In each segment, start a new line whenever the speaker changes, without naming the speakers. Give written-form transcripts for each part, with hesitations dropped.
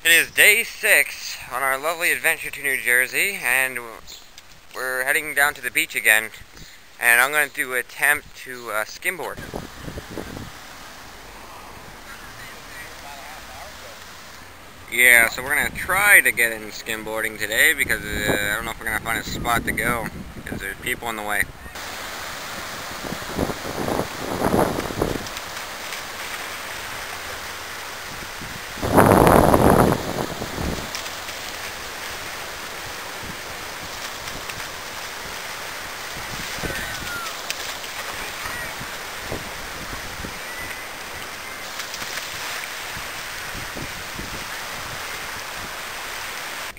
It is day 6 on our lovely adventure to New Jersey, and we're heading down to the beach again, and I'm going to attempt to skimboard. Yeah, so we're going to try to get in skimboarding today because I don't know if we're going to find a spot to go because there's people in the way.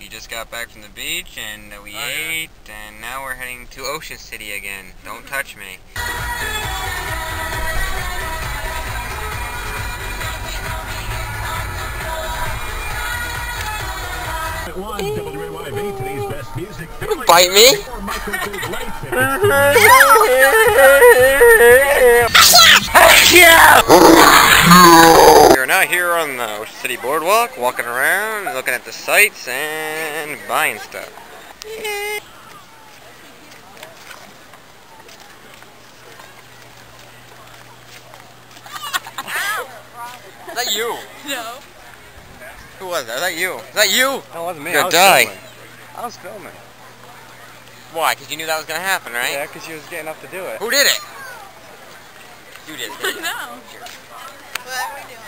Just got back from the beach and we ate, and now we're heading to Ocean City again. Don't touch me. Bite me? We're now here on the Ocean City Boardwalk, walking around, looking at the sights, and buying stuff. Is that you?
No.
Who was that? Is that you? Is that you?
That wasn't me.
You're gonna die.
I was filming.
Why? Because you knew that was going to happen, right?
Yeah, because you was getting up to do it.
Who did it? You did it. Didn't you?
No. What are we doing?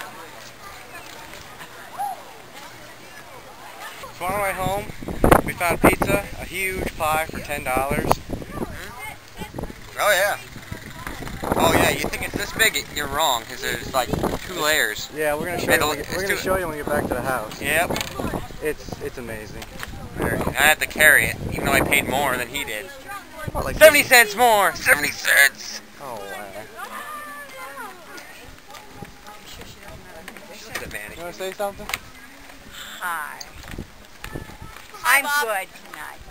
So on our way home, we found pizza, a huge pie for $10.
Oh yeah. Oh yeah, you think it's this big, you're wrong, because there's like 2 layers.
Yeah, we're gonna show you. We're gonna show you when we get back to the house.
Yep.
It's amazing.
I have to carry it, even though I paid more than he did.
What, like
70 cents more! 70 cents!
Oh wow. You wanna say something?
Hi. I'm good tonight.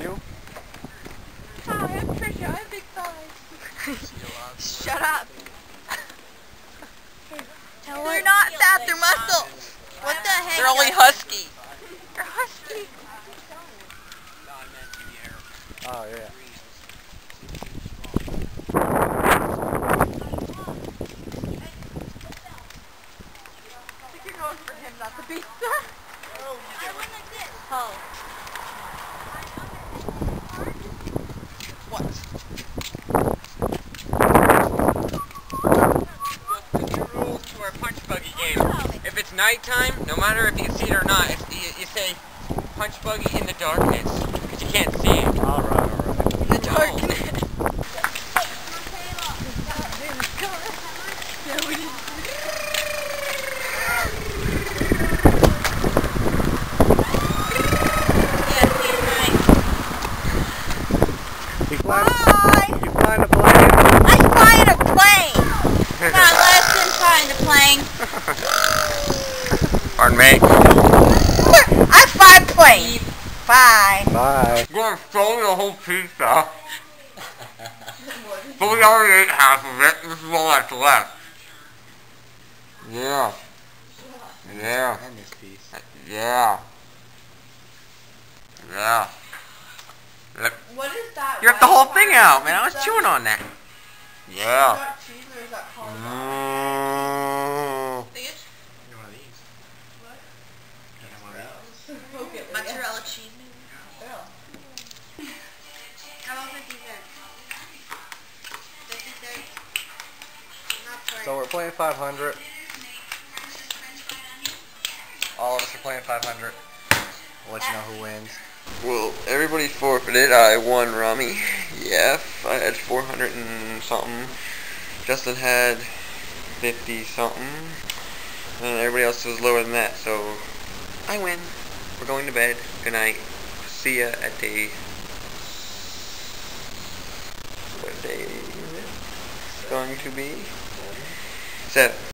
You?
Hi, I'm Trisha. I'm Big Five. Shut up. They're not fat, they're muscle. What the heck?
They're only husky.
They're husky.
Oh yeah.
I think you're going for him, not the pizza. Oh.
What? The new rules to our punch buggy game. If it's nighttime, no matter if you can see it or not, you say punch buggy in the darkness, because you can't see it.
Alright.
In the darkness. Yeah, we didn't.
You flying a plane?
I'm flying a plane. Come on, let's flying a plane.
Pardon me.
I fly a plane. Bye.
Bye.
We're going to throw the whole pizza. But we already ate half of it. This is all that's left. Yeah. Yeah.
And this piece.
Yeah. Yeah.
What is that?
You ripped the whole thing out, man. I was chewing on that. Yeah.
Is that cheese or is that cauliflower?
Mm.
One of these.
What?
One of these.
Mozzarella cheese. How about 50 cents? 50 cents?
So we're playing 500. All of us are playing 500. We'll let you know who wins.
Well, everybody forfeited. I won Rummy. Yeah, I had 400 and something. Justin had 50 something. And everybody else was lower than that, so I win. We're going to bed. Good night. See ya at day... What day is it? going to be 7.